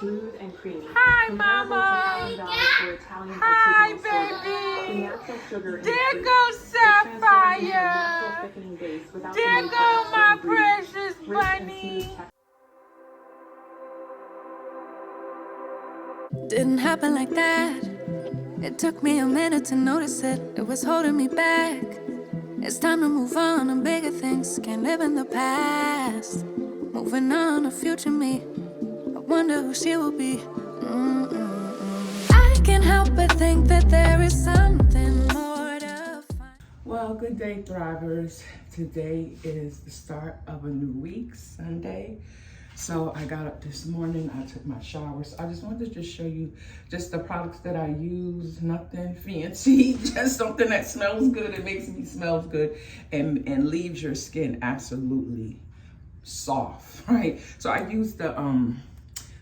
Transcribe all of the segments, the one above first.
smooth and creamy. Hi, Comparable to Mama. Haagen-Dazs or Italian Hi, artisanal soda. The baby. natural sugar in the There fruit goes is transformed into a natural Sapphire. thickening base without the There need for go extra my ingredients. precious Rich and smooth bunny. texture. Didn't happen like that. It took me a minute to notice it. It was holding me back. It's time to move on to bigger things. Can't live in the past. Moving on to future me. I wonder who she will be. I can't help but think that there is something more to find. Well, good day, Thrivers. Today is the start of a new week, Sunday. So I got up this morning, I took my shower. So I just wanted to just show you just the products that I use, nothing fancy, just something that smells good, it makes me smell good and leaves your skin absolutely soft, right? So I use the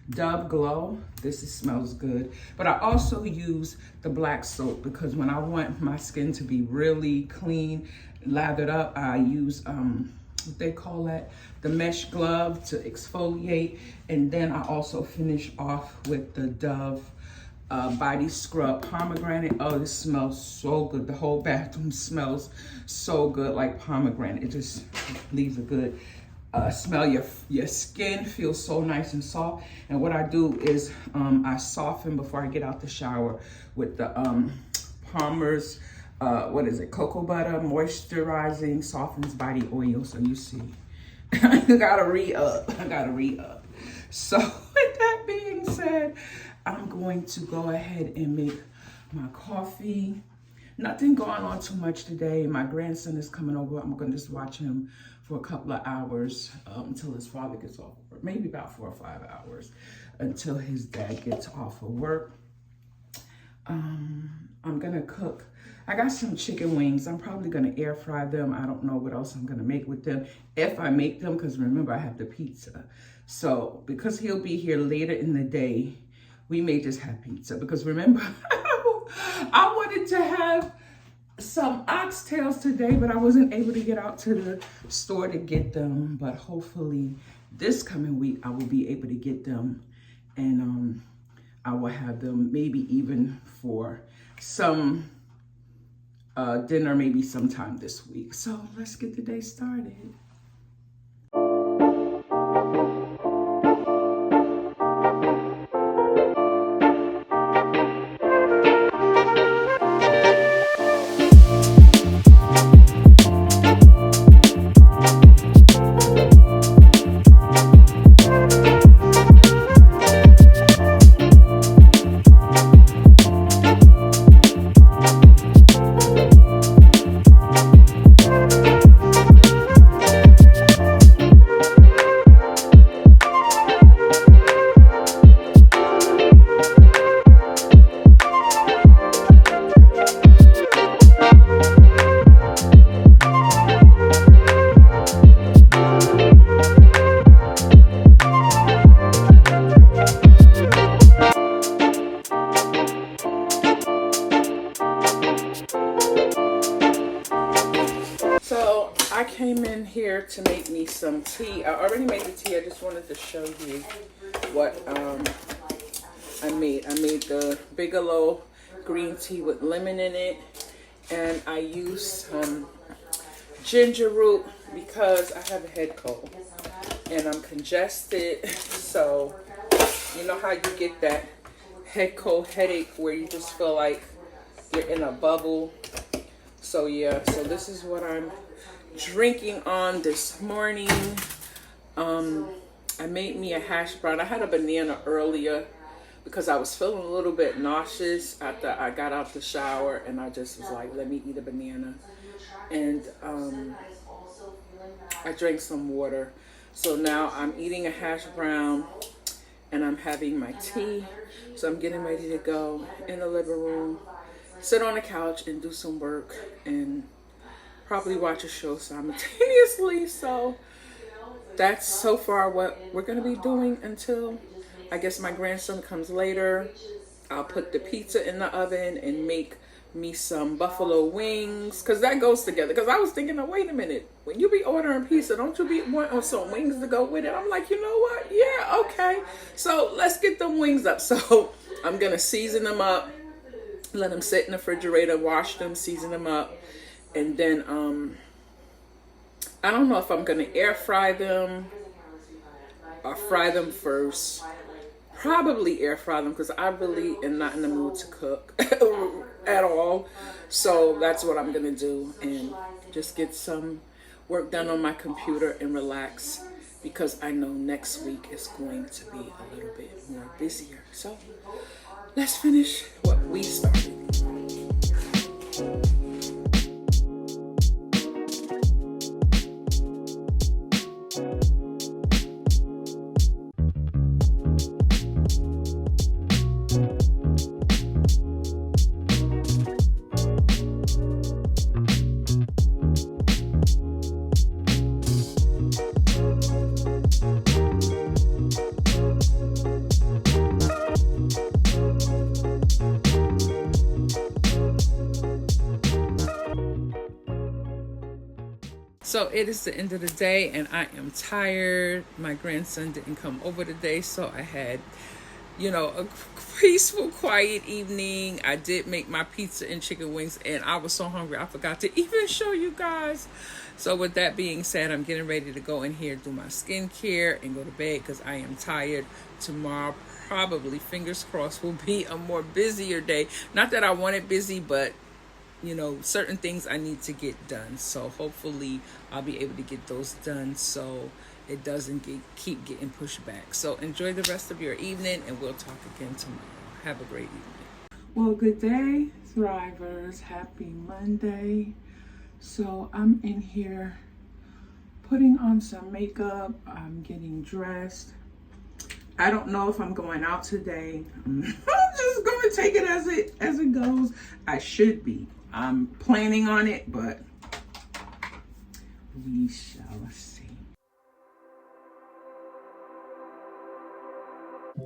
Dove Glow. Smells good. But I also use the black soap because when I want my skin to be really clean, lathered up, I use what they call that, the mesh glove to exfoliate. And then I also finish off with the Dove body scrub pomegranate. Oh, this smells so good. The whole bathroom smells so good like pomegranate. It just leaves a good smell. Your skin feels so nice and soft. And what I do is I soften before I get out the shower with the Palmer's cocoa butter moisturizing softens body oil. So you see, I gotta re-up. So with that being said, I'm going to go ahead and make my coffee. Nothing going on too much today. My grandson is coming over. I'm gonna just watch him for a couple of hours until his father gets off work. Maybe about 4 or 5 hours until his dad gets off of work. I'm gonna cook. I got some chicken wings. I'm probably gonna air fry them. I don't know what else I'm gonna make with them. If I make them, because remember I have the pizza. So because he'll be here later in the day, we may just have pizza. Because remember, I wanted to have some oxtails today, but I wasn't able to get out to the store to get them. But hopefully this coming week, I will be able to get them. And I will have them maybe even for some dinner, maybe sometime this week. So let's get the day started. So I came in here to make me some tea. I already made the tea. I just wanted to show you what I made. I made the Bigelow green tea with lemon in it. And I used some ginger root because I have a head cold. And I'm congested. So you know how you get that head cold headache where you just feel like you're in a bubble. So yeah, so this is what I'm drinking on this morning. I made me a hash brown. I had a banana earlier because I was feeling a little bit nauseous after I got out the shower, and I just was like, let me eat a banana. And I drank some water. So now I'm eating a hash brown and I'm having my tea. So I'm getting ready to go in the living room, sit on the couch and do some work and probably watch a show simultaneously. So that's so far what we're going to be doing until I guess my grandson comes later. I'll put the pizza in the oven and make me some buffalo wings, because that goes together. Because I was thinking, oh, wait a minute, when you be ordering pizza, don't you be wanting some wings to go with it? I'm like, you know what? Yeah, okay. So let's get them wings up. So I'm going to season them up, let them sit in the refrigerator, wash them, season them up. And then I don't know if I'm going to air fry them or fry them first. Probably air fry them, because I really am not in the mood to cook at all. So that's what I'm gonna do, and just get some work done on my computer and relax, because I know next week is going to be a little bit more busier. So let's finish what we started. So it is the end of the day and I am tired. My grandson didn't come over today, so I had, a peaceful, quiet evening. I did make my pizza and chicken wings, and I was so hungry I forgot to even show you guys. So with that being said, I'm getting ready to go in here, do my skincare, and go to bed because I am tired. Tomorrow, probably, fingers crossed, will be a more busier day. Not that I want it busy, but certain things I need to get done. So hopefully I'll be able to get those done so it doesn't keep getting pushed back. So enjoy the rest of your evening, and we'll talk again tomorrow. Have a great evening. Well, good day, Thrivers. Happy Monday. So I'm in here putting on some makeup. I'm getting dressed. I don't know if I'm going out today. I'm just going to take it as it goes. I should be. I'm planning on it, but we shall see.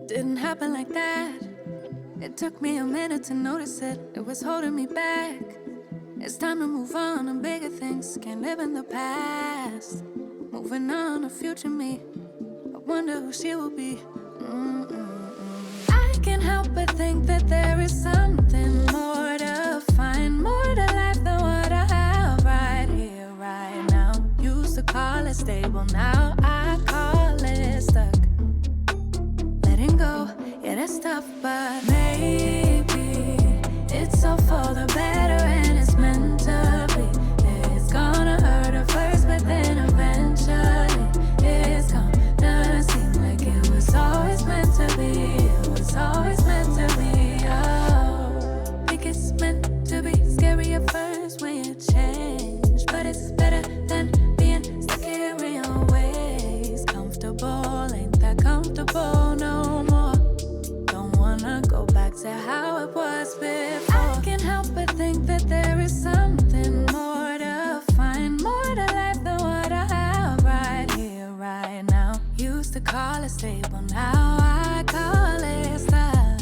Didn't happen like that. It took me a minute to notice it. It was holding me back. It's time to move on to bigger things. Can't live in the past. Moving on to future me. I wonder who she will be. I can't help but think that there is something more to find, more to life than what I have right here, right now. Used to call it stable, now I call it stuck. Letting go, yeah, that's tough, but maybe it's all for the better and it's meant to be. It's gonna hurt at first, but then eventually it's gonna seem like it was always meant to be. It was always meant to be. Oh, think it's meant to be. Scary at first when you change, but it's better than being stuck here in your ways. Comfortable, ain't that comfortable no more. Don't wanna go back to how it was before. I can't help but think that there is something more to find, more to life than what I have right here, right now. Used to call it stable, now I call it stuck.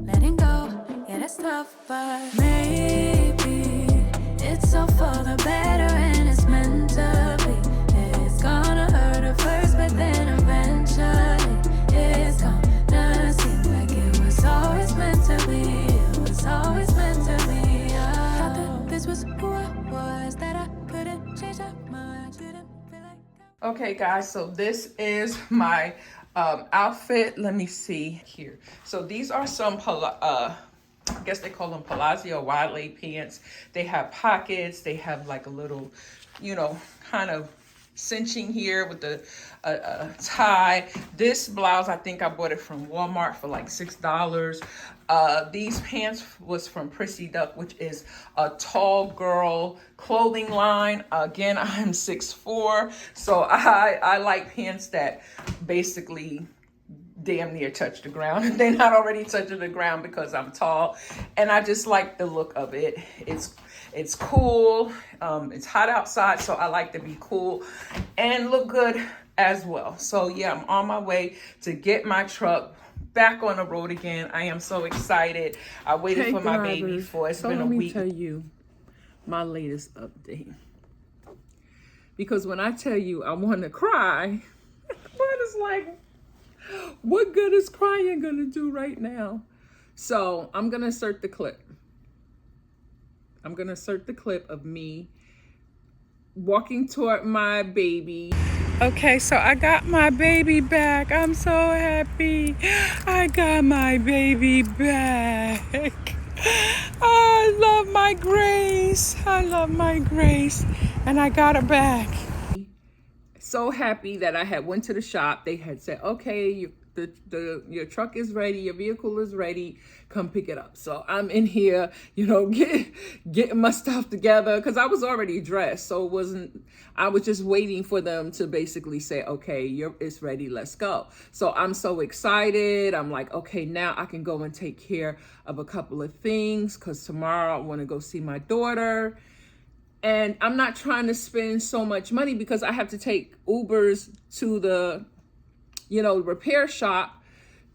Letting go, yeah, that's tough, but maybe it's all for the better and it's meant to be. It's gonna hurt at first, but then eventually it's gonna seem like it was always meant to be. It was always meant to be. Oh. Thought that this was who I was, that I couldn't change that much. Didn't feel like Okay, guys, so this is my outfit. Let me see here. So these are some I guess they call them Palazzo wide leg pants. They have pockets. They have like a little, kind of cinching here with the tie. This blouse, I think I bought it from Walmart for like $6. These pants was from Prissy Duck, which is a tall girl clothing line. Again, I'm 6'4", so I like pants that basically damn near touch the ground. They're not already touching the ground because I'm tall, and I just like the look of it. It's cool. It's hot outside, so I like to be cool and look good as well. So yeah, I'm on my way to get my truck back on the road again. I am so excited. I waited for my baby for it's been a week. Let me tell you my latest update. Because when I tell you I want to cry, what is like, what good is crying gonna do right now? So I'm gonna insert the clip. I'm gonna insert the clip of me walking toward my baby. Okay, so I got my baby back. I'm so happy. I got my baby back. I love my Grace. I love my Grace. And I got her back. So happy that I had went to the shop. They had said, okay, your truck is ready, your vehicle is ready, come pick it up. So I'm in here, getting my stuff together because I was already dressed. So I was just waiting for them to basically say, okay, it's ready, let's go. So I'm so excited. I'm like, okay, now I can go and take care of a couple of things because tomorrow I want to go see my daughter. And I'm not trying to spend so much money because I have to take Ubers to the repair shop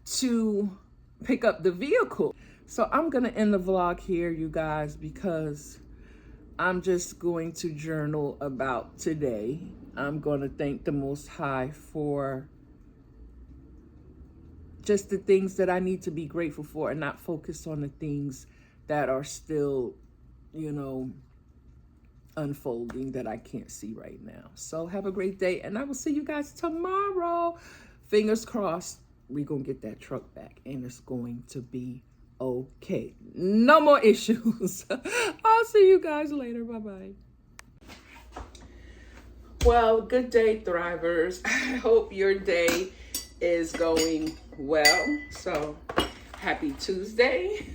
to pick up the vehicle. So I'm gonna end the vlog here, you guys, because I'm just going to journal about today. I'm gonna thank the Most High for just the things that I need to be grateful for and not focus on the things that are still, unfolding that I can't see right now. So have a great day and I will see you guys tomorrow. Fingers crossed, we're going to get that truck back and it's going to be okay. No more issues. I'll see you guys later. Bye-bye. Well, good day, Thrivers. I hope your day is going well. So, happy Tuesday.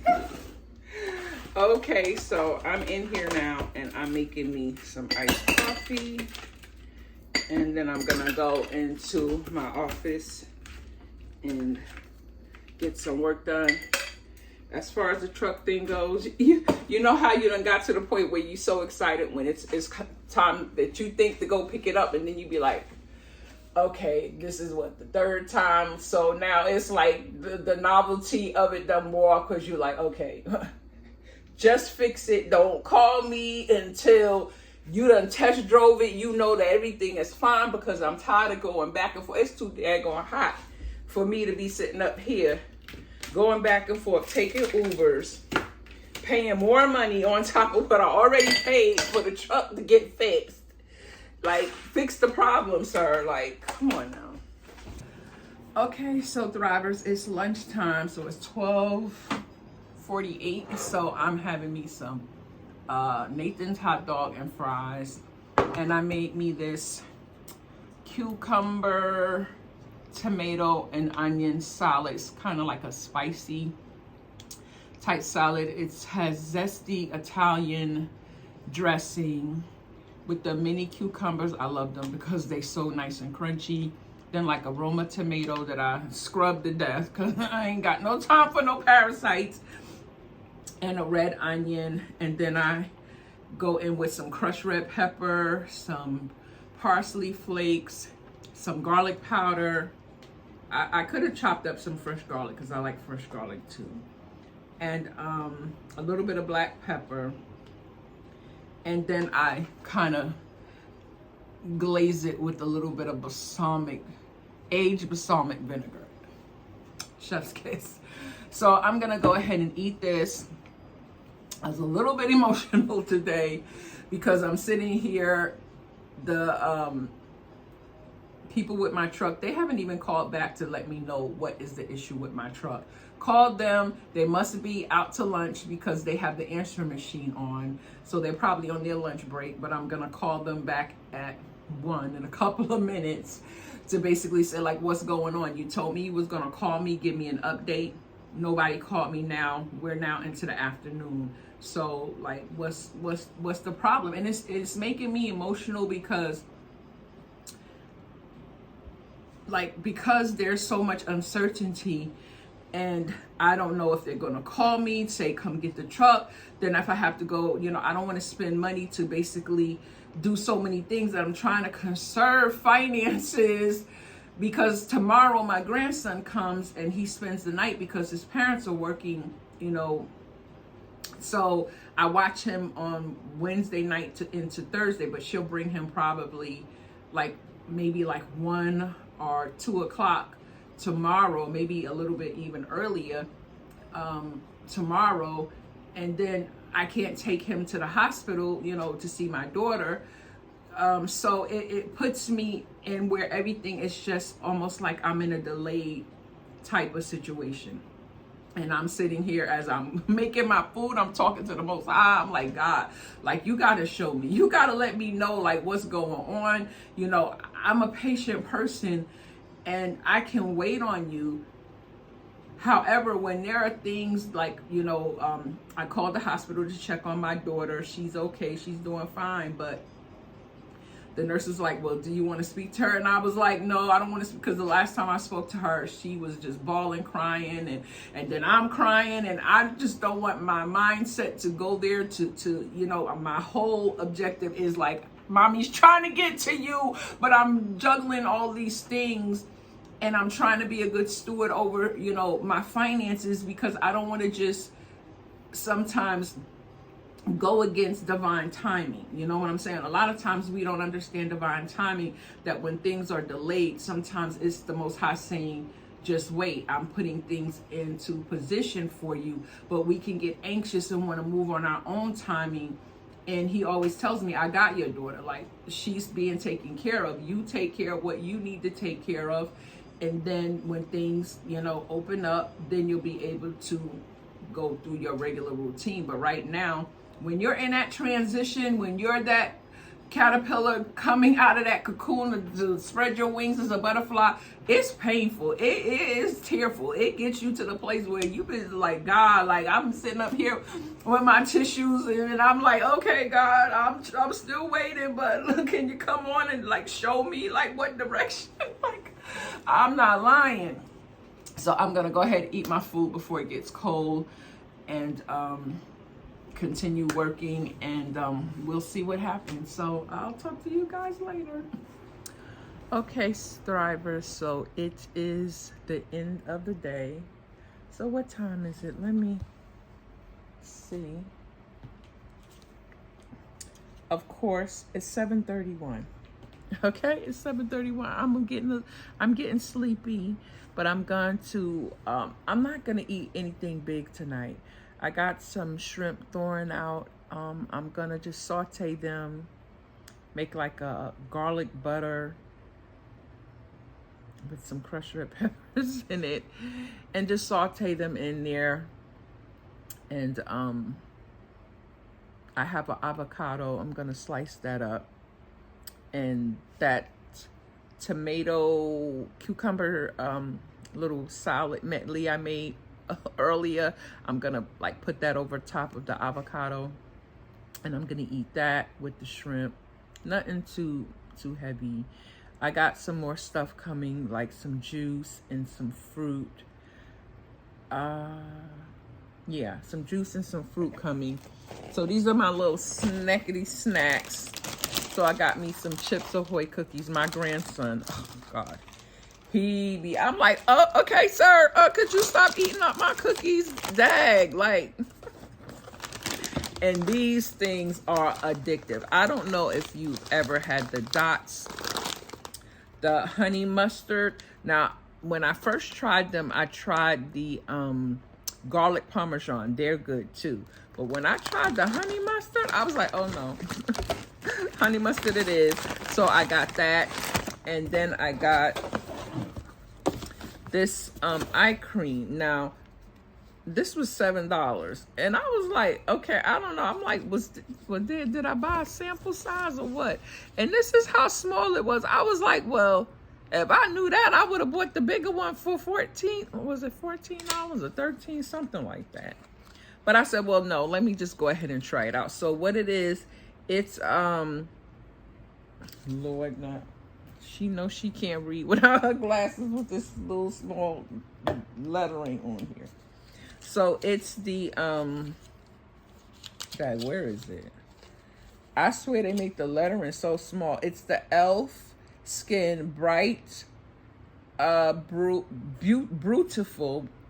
Okay, so I'm in here now and I'm making me some iced coffee. And then I'm gonna go into my office and get some work done. As far as the truck thing goes, you know how you done got to the point where you're so excited when it's time that you think to go pick it up, and then you be like, okay, this is the third time. So now it's like the novelty of it done more because you're like, okay, just fix it. Don't call me until you done test drove it. You know that everything is fine because I'm tired of going back and forth. It's too daggone hot for me to be sitting up here going back and forth, taking Ubers, paying more money on top of what I already paid for the truck to get fixed. Like, fix the problem, sir. Like, come on now. Okay, so Thrivers, it's lunchtime. So it's 12:48. So I'm having me some Nathan's hot dog and fries. And I made me this cucumber, tomato, and onion salad. It's kind of like a spicy type salad. It has zesty Italian dressing with the mini cucumbers. I love them because they're so nice and crunchy. Then like a Roma tomato that I scrubbed to death because I ain't got no time for no parasites. And a red onion. And then I go in with some crushed red pepper, some parsley flakes, some garlic powder. I could have chopped up some fresh garlic because I like fresh garlic too. And a little bit of black pepper. And then I kind of glaze it with a little bit of aged balsamic vinegar. Chef's kiss. So I'm gonna go ahead and eat this. I was a little bit emotional today because I'm sitting here. The people with my truck, they haven't even called back to let me know what is the issue with my truck. Called them, they must be out to lunch because they have the answering machine on. So they're probably on their lunch break, but I'm gonna call them back at 1 in a couple of minutes to basically say like, what's going on? You told me you was gonna call me, give me an update. Nobody called me now. We're now into the afternoon. So like, what's the problem? And it's making me emotional because there's so much uncertainty and I don't know if they're going to call me, say, come get the truck. Then if I have to go, I don't want to spend money to basically do so many things that I'm trying to conserve finances because tomorrow my grandson comes and he spends the night because his parents are working, you know. So I watch him on Wednesday night into Thursday, but she'll bring him probably like maybe like 1 or 2 o'clock tomorrow, maybe a little bit even earlier tomorrow. And then I can't take him to the hospital, you know, to see my daughter. So it puts me in where everything is just almost like I'm in a delayed type of situation. And I'm sitting here as I'm making my food, I'm talking to the Most High. I'm like, God, like, you got to show me. You got to let me know, like, what's going on. You know, I'm a patient person and I can wait on you. However, when there are things like, you know, I called the hospital to check on my daughter. She's okay. She's doing fine. But the nurse was like, well, do you want to speak to her? And I was like, no, I don't want to speak, because the last time I spoke to her, she was just bawling, crying, and then I'm crying, and I just don't want my mindset to go there to you know, my whole objective is like, mommy's trying to get to you, but I'm juggling all these things, and I'm trying to be a good steward over, you know, my finances, because I don't want to just sometimes go against divine timing. You know what I'm saying? A lot of times we don't understand divine timing, that when things are delayed, sometimes it's the Most High saying, just wait, I'm putting things into position for you. But we can get anxious and want to move on our own timing. And he always tells me, I got your daughter. Like, she's being taken care of. You take care of what you need to take care of. And then when things, you know, open up, then you'll be able to go through your regular routine. But right now, when you're in that transition, when you're that caterpillar coming out of that cocoon to spread your wings as a butterfly, it's painful. It is tearful. It gets you to the place where you've been like, God, like, I'm sitting up here with my tissues and I'm like, okay, God, I'm still waiting, but can you come on and like show me like what direction? Like, I'm not lying. So I'm gonna go ahead and eat my food before it gets cold, and continue working, and we'll see what happens. So I'll talk to you guys later. Okay, Thrivers, so it is the end of the day. So what time is it? Let me see. Of course, it's 7:31. Okay, it's 7:31. I'm getting sleepy, but I'm going to I'm not gonna eat anything big tonight. I got some shrimp thawing out. I'm gonna just saute them, make like a garlic butter with some crushed red peppers in it, and just saute them in there. And I have an avocado. I'm gonna slice that up, and that tomato cucumber little salad medley I made earlier, I'm gonna like put that over top of the avocado, and I'm gonna eat that with the shrimp. Nothing too heavy. I got some more stuff coming, like some juice and some fruit. Yeah, some juice and some fruit coming. So these are my little snackety snacks. So I got me some Chips Ahoy cookies. My grandson, oh God, I'm like, oh, okay, sir, could you stop eating up my cookies? Dag, like, and these things are addictive. I don't know if you've ever had the Dots, the honey mustard. Now, when I first tried them, I tried the garlic parmesan. They're good too. But when I tried the honey mustard, I was like, oh no. Honey mustard it is. So I got that. And then I got this eye cream. Now, this was $7. And I was like, okay, I don't know. I'm like, did I buy a sample size or what? And this is how small it was. I was like, well, if I knew that, I would have bought the bigger one for $14. Was it $14 or $13? Something like that. But I said, well, no, let me just go ahead and try it out. So what it is, it's, Lord, not. She knows she can't read without her glasses with this little small lettering on here. So it's the, God, where is it? I swear they make the lettering so small. It's the e.l.f. Skin Bright Brutiful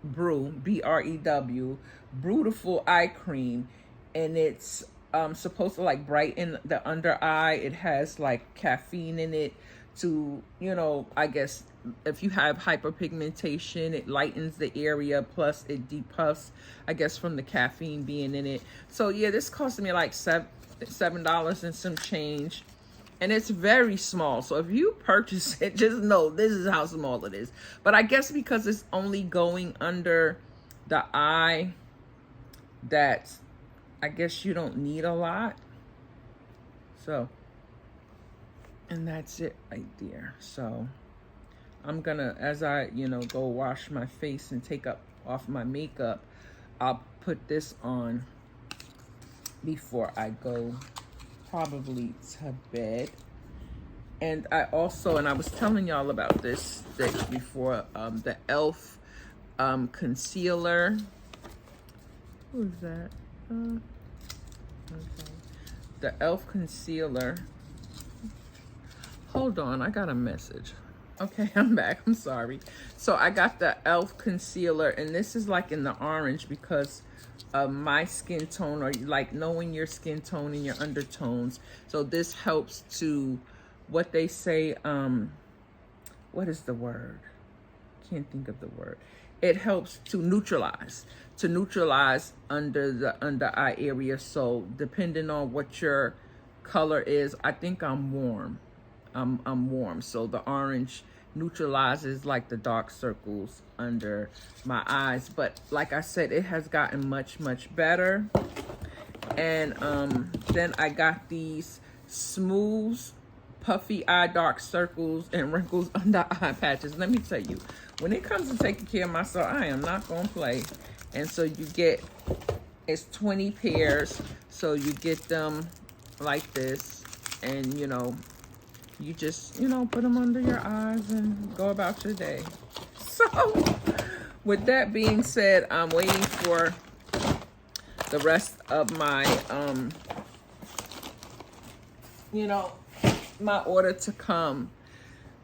Brew, BREW, Brutiful Eye Cream, and it's supposed to like brighten the under eye. It has like caffeine in it to, I guess if you have hyperpigmentation, it lightens the area, plus it depuffs, I guess, from the caffeine being in it. So yeah, this cost me like $7 and some change. And it's very small. So if you purchase it, just know this is how small it is. But I guess because it's only going under the eye, that I guess you don't need a lot. So, and that's it right there. So I'm gonna, as I, go wash my face and take off my makeup, I'll put this on before I go probably to bed. And I also, and I was telling y'all about this before, the e.l.f. Concealer. Who is that? Okay. The e.l.f. Concealer. Hold on, I got a message. Okay, I'm back. I'm sorry. So I got the e.l.f. Concealer, and this is like in the orange because of my skin tone, or like knowing your skin tone and your undertones. So this helps to, what they say, what is the word? Can't think of the word. It helps to neutralize under the under eye area. So depending on what your color is, I think I'm warm. I'm warm. So the orange neutralizes like the dark circles under my eyes. But like I said, it has gotten much better. And then I got these smooth puffy eye dark circles and wrinkles under eye patches. Let me tell you, when it comes to taking care of myself, I am not gonna play. And so you get, it's 20 pairs, so you get them like this, and you just, put them under your eyes and go about your day. So with that being said, I'm waiting for the rest of my, my order to come.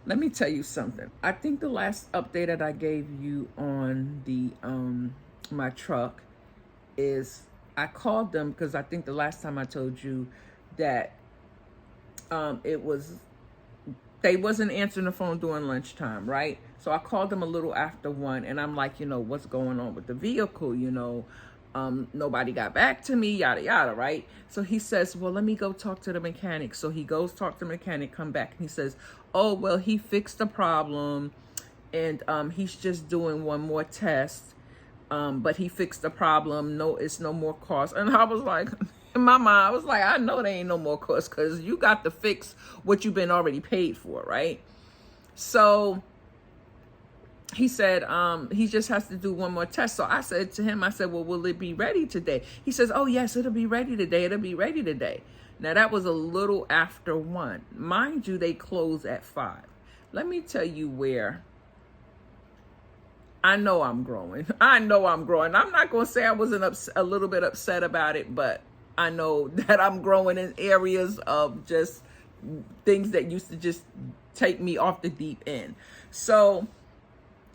Let me tell you something. I think the last update that I gave you on the, my truck is I called them because I think the last time I told you that, they wasn't answering the phone during lunchtime, right? So I called them a little after 1, and I'm like, what's going on with the vehicle? Nobody got back to me, yada, yada, right? So he says, well, let me go talk to the mechanic. So he goes talk to the mechanic, come back, and he says, oh, well, he fixed the problem, and he's just doing one more test, but he fixed the problem. No, it's no more cost. And I was like, in my mind, I was like, I know there ain't no more cost because you got to fix what you've been already paid for, right? So he said he just has to do one more test. So I said to him, I said, well, will it be ready today? He says, oh, yes, it'll be ready today. It'll be ready today. Now, that was a little after 1. Mind you, they close at 5. Let me tell you where I know I'm growing. I'm not going to say I wasn't a little bit upset about it, but I know that I'm growing in areas of just things that used to just take me off the deep end. So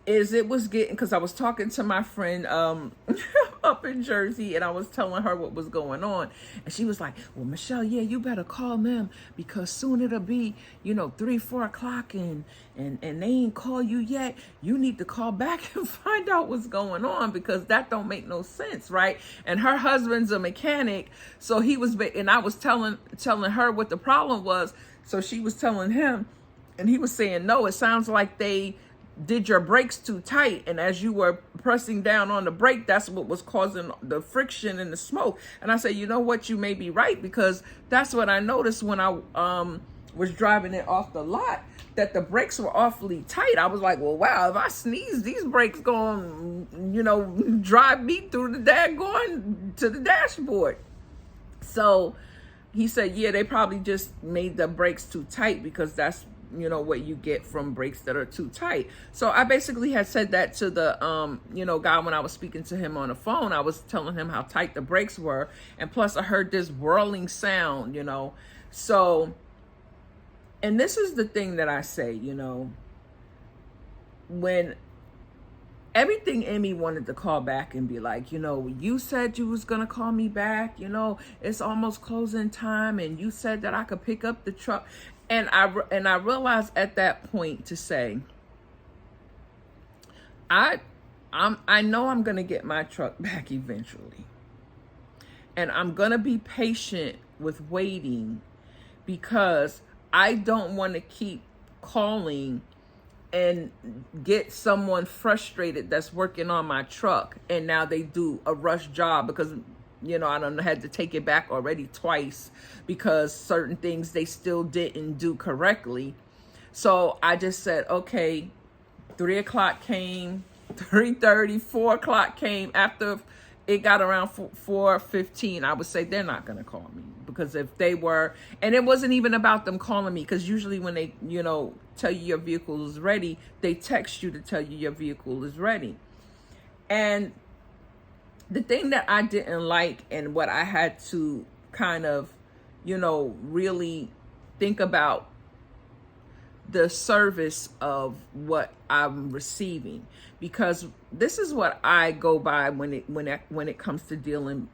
it was getting, because I was talking to my friend up in Jersey, and I was telling her what was going on, and she was like, well, Michelle, yeah, you better call them because soon it'll be 3-4 o'clock and they ain't call you yet. You need to call back and find out what's going on, because that don't make no sense, right? And her husband's a mechanic, so he was, and I was telling her what the problem was, so she was telling him, and he was saying, no, it sounds like they did your brakes too tight, and as you were pressing down on the brake, that's what was causing the friction and the smoke. And I said, you know what, you may be right, because that's what I noticed when I was driving it off the lot, that the brakes were awfully tight. I was like, well, wow, if I sneeze, these brakes going drive me through the daggone to the dashboard. So he said, yeah, they probably just made the brakes too tight, because that's what you get from brakes that are too tight. So I basically had said that to the guy when I was speaking to him on the phone. I was telling him how tight the brakes were, and plus I heard this whirling sound, So, and this is the thing that I say, when everything in me wanted to call back and be like, you know, you said you was going to call me back, you know, it's almost closing time, and you said that I could pick up the truck. And I realized at that point to say, I know I'm going to get my truck back eventually. And I'm going to be patient with waiting, because I don't want to keep calling and get someone frustrated that's working on my truck, and now they do a rush job because, you know, I done had to take it back already twice because certain things they still didn't do correctly. So I just said, okay, 3 o'clock came, 3:30, 4 o'clock came. After it got around 4:15, I would say they're not going to call me, because if they were, and it wasn't even about them calling me, because usually when they, you know, tell you your vehicle is ready, they text you to tell you your vehicle is ready. And the thing that I didn't like, and what I had to kind of, you know, really think about the service of what I'm receiving, because this is what I go by when it comes to dealing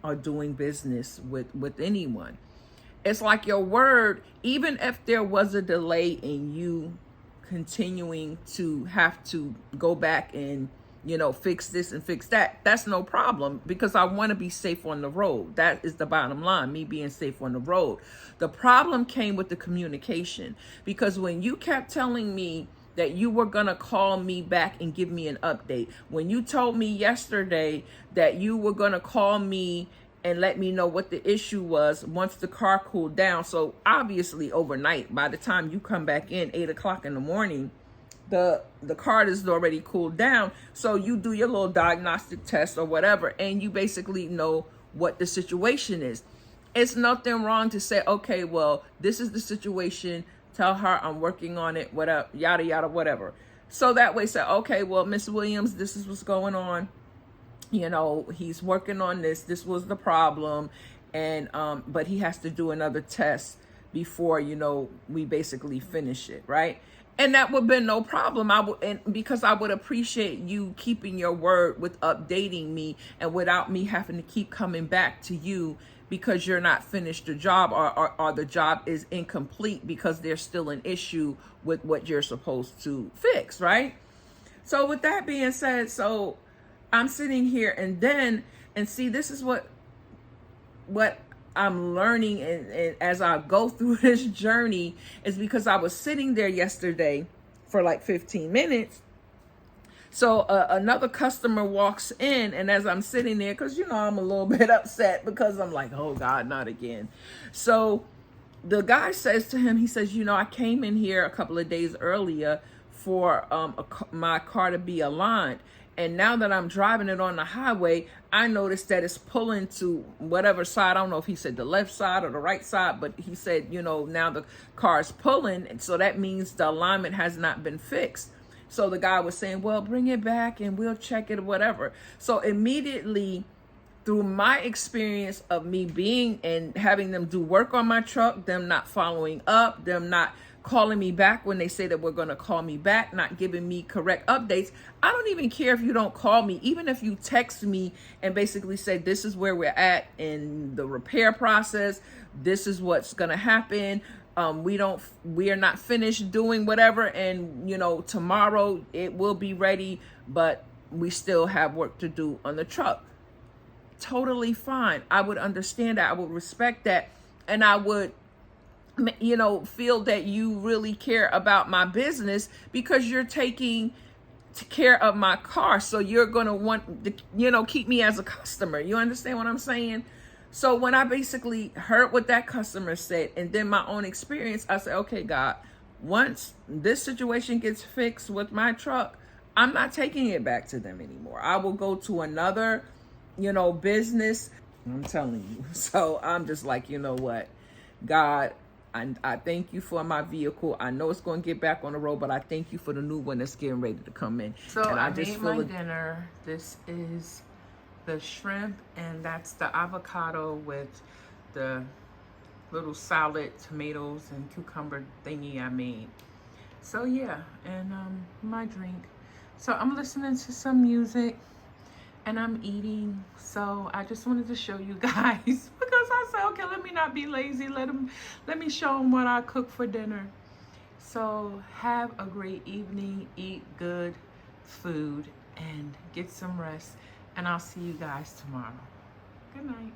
or doing business with anyone. It's like your word, even if there was a delay in you continuing to have to go back and, you know, fix this and fix that, that's no problem, because I want to be safe on the road. That is the bottom line, me being safe on the road. The problem came with the communication, because when you kept telling me that you were going to call me back and give me an update, when you told me yesterday that you were going to call me and let me know what the issue was once the car cooled down. So obviously overnight, by the time you come back in 8 o'clock in the morning, the car is already cooled down. So you do your little diagnostic test or whatever, and you basically know what the situation is. It's nothing wrong to say, okay, well, this is the situation. Tell her I'm working on it, whatever, yada, yada, whatever. So that way say, okay, well, Miss Williams, this is what's going on. You know, he's working on this. This was the problem. And, but he has to do another test before, you know, we basically finish it. Right. And that would have been no problem. Because I would appreciate you keeping your word with updating me, and without me having to keep coming back to you because you're not finished the job, or the job is incomplete because there's still an issue with what you're supposed to fix. Right. So with that being said, so I'm sitting here and see, this is what I'm learning, and as I go through this journey, is because I was sitting there yesterday for like 15 minutes. So another customer walks in, and as I'm sitting there, because, you know, I'm a little bit upset because I'm like, oh God, not again. So the guy says to him, he says, you know, I came in here a couple of days earlier for my car to be aligned. And now that I'm driving it on the highway, I noticed that it's pulling to whatever side. I don't know if he said the left side or the right side, but he said, you know, now the car is pulling. And so that means the alignment has not been fixed. So the guy was saying, well, bring it back and we'll check it or whatever. So immediately, through my experience of me being and having them do work on my truck, them not following up, them not calling me back when they say that we're going to call me back, not giving me correct updates. I don't even care if you don't call me, even if you text me and basically say, this is where we're at in the repair process. This is what's going to happen. We are not finished doing whatever. And, you know, tomorrow it will be ready, but we still have work to do on the truck. Totally fine. I would understand that. I would respect that. And I would, you know, feel that you really care about my business because you're taking care of my car. So you're going to want to, you know, keep me as a customer. You understand what I'm saying? So when I basically heard what that customer said and then my own experience, I said, okay, God, once this situation gets fixed with my truck, I'm not taking it back to them anymore. I will go to another, you know, business. I'm telling you. So I'm just like, you know what, God, I thank you for my vehicle. I know it's going to get back on the road, but I thank you for the new one that's getting ready to come in. So and I just made my dinner. This is the shrimp, and that's the avocado with the little salad, tomatoes, and cucumber thingy I made. So yeah, and my drink. So I'm listening to some music and I'm eating. So I just wanted to show you guys because I said, okay, let me not be lazy. Let me show them what I cook for dinner. So have a great evening, eat good food, and get some rest. And I'll see you guys tomorrow. Good night.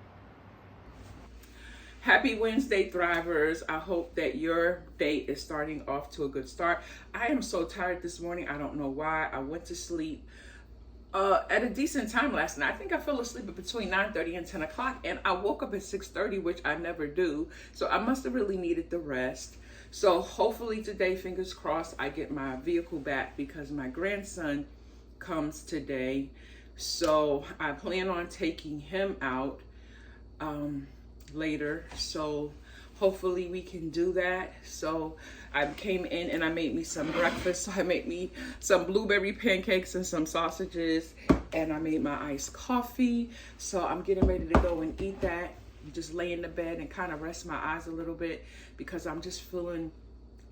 Happy Wednesday, Thrivers. I hope that your day is starting off to a good start. I am so tired this morning. I don't know why. I went to sleep at a decent time last night. I think I fell asleep between 9:30 and 10 o'clock, and I woke up at 6:30, which I never do. So I must have really needed the rest. So hopefully today, fingers crossed, I get my vehicle back because my grandson comes today. So I plan on taking him out later. So hopefully we can do that. So I came in and I made me some breakfast. So I made me some blueberry pancakes and some sausages, and I made my iced coffee. So I'm getting ready to go and eat that. Just lay in the bed and kind of rest my eyes a little bit because I'm just feeling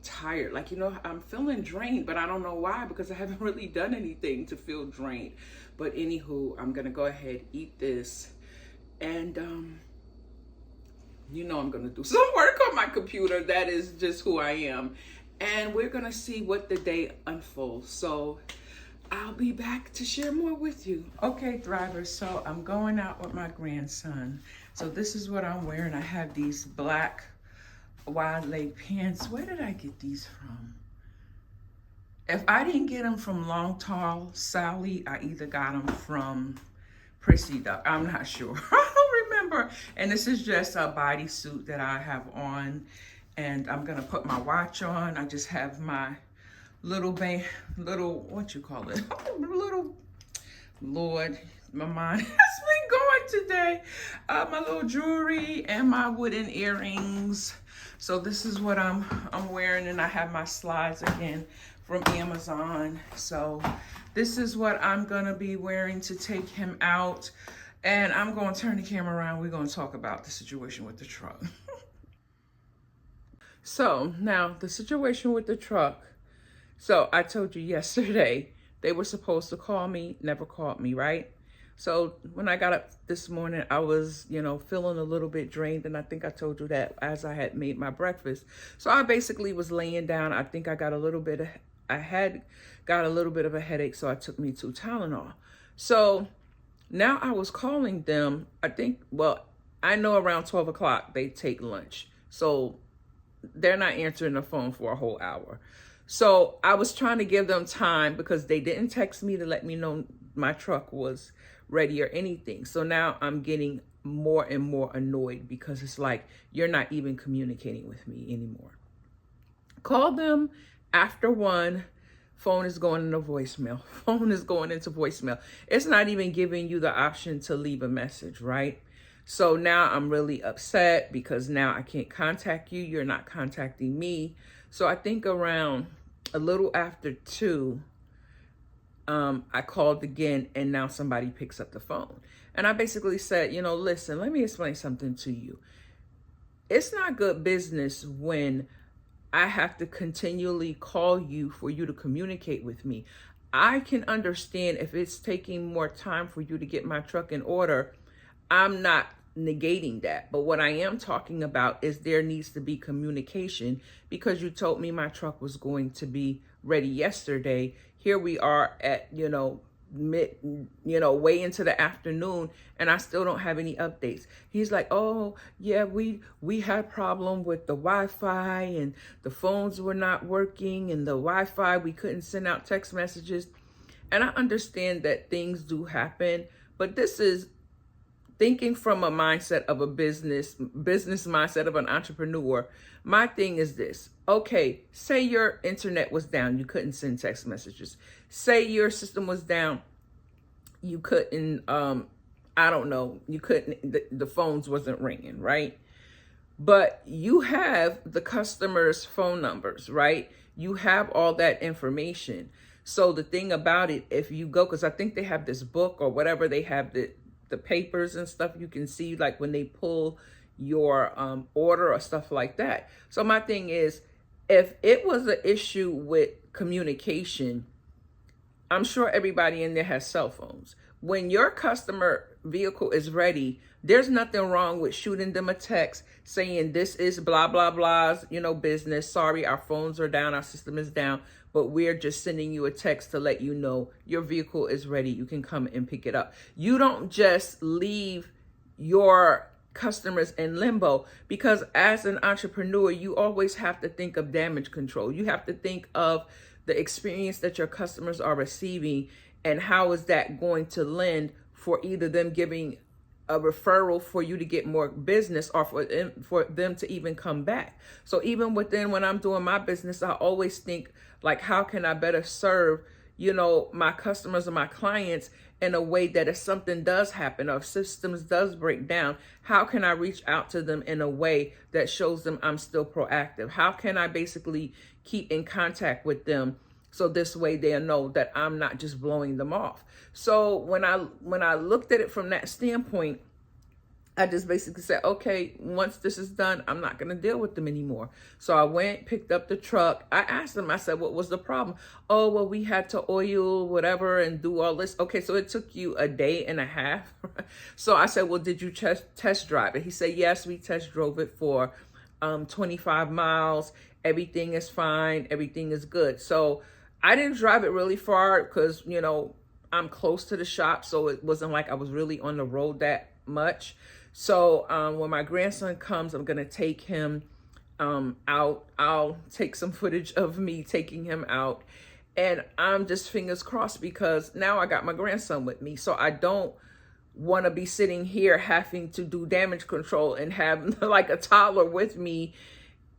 tired. Like, you know, I'm feeling drained, but I don't know why, because I haven't really done anything to feel drained. But anywho, I'm gonna go ahead, eat this, and you know, I'm gonna do some work on my computer. That is just who I am. And we're gonna see what the day unfolds. So I'll be back to share more with you. Okay, Thrivers, so I'm going out with my grandson. So this is what I'm wearing. I have these black wide leg pants. Where did I get these from? If I didn't get them from Long Tall Sally, I either got them from Prissy Duck. I'm not sure. I don't remember. And this is just a bodysuit that I have on. And I'm gonna put my watch on. I just have my what you call it? Lord, my mind has been going today. My little jewelry and my wooden earrings. So this is what I'm wearing, and I have my slides again from Amazon. So this is what I'm gonna be wearing to take him out. And I'm gonna turn the camera around. We're gonna talk about the situation with the truck. So now the situation with the truck. So I told you yesterday, they were supposed to call me, never called me, right? So when I got up this morning, I was, you know, feeling a little bit drained. And I think I told you that as I had made my breakfast. So I basically was laying down. I think I had got a little bit of a headache. So I took me 2 Tylenol. So now I was calling them. I know around 12 o'clock they take lunch. So they're not answering the phone for a whole hour. So I was trying to give them time because they didn't text me to let me know my truck was ready or anything. So now I'm getting more and more annoyed because it's like, you're not even communicating with me anymore. Call them after 1, phone is going into voicemail. Phone is going into voicemail. It's not even giving you the option to leave a message, right? So now I'm really upset because now I can't contact you. You're not contacting me. So I think around a little after 2, I called again, and now somebody picks up the phone. And I basically said, you know, listen, let me explain something to you. It's not good business when I have to continually call you for you to communicate with me. I can understand if it's taking more time for you to get my truck in order. I'm not negating that. But what I am talking about is there needs to be communication, because you told me my truck was going to be ready yesterday. Here we are at, way into the afternoon, and I still don't have any updates. He's like, oh yeah, we had problem with the Wi-Fi, and the phones were not working, and the Wi-Fi, we couldn't send out text messages. And I understand that things do happen, but this is thinking from a mindset of a business mindset of an entrepreneur. My thing is this. Okay, say your internet was down, you couldn't send text messages. Say your system was down, you couldn't, the phones wasn't ringing, right? But you have the customer's phone numbers, right? You have all that information. So the thing about it, if you go, because I think they have this book or whatever, they have the papers and stuff, you can see like when they pull your order or stuff like that. So my thing is, if it was an issue with communication, I'm sure everybody in there has cell phones. When your customer vehicle is ready, there's nothing wrong with shooting them a text saying this is blah, blah, blah's, business. Sorry, our phones are down, our system is down, but we're just sending you a text to let you know your vehicle is ready. You can come and pick it up. You don't just leave your customers in limbo, because as an entrepreneur, you always have to think of damage control. You have to think of the experience that your customers are receiving and how is that going to lend for either them giving a referral for you to get more business or for them to even come back. So even when I'm doing my business, I always think like, how can I better serve, my customers or my clients in a way that if something does happen or if systems does break down, how can I reach out to them in a way that shows them I'm still proactive? How can I basically keep in contact with them so this way they'll know that I'm not just blowing them off? So when I looked at it from that standpoint, I just basically said, okay, once this is done, I'm not going to deal with them anymore. So I went, picked up the truck. I asked them, I said, what was the problem? Oh, well, we had to oil whatever and do all this. Okay, so it took you a day and a half. So I said, well, did you test drive it? He said, yes, we test drove it for 25 miles. Everything is fine. Everything is good. So I didn't drive it really far because, I'm close to the shop. So it wasn't like I was really on the road that much. So when my grandson comes, I'm going to take him out. I'll take some footage of me taking him out. And I'm just fingers crossed because now I got my grandson with me. So I don't want to be sitting here having to do damage control and have like a toddler with me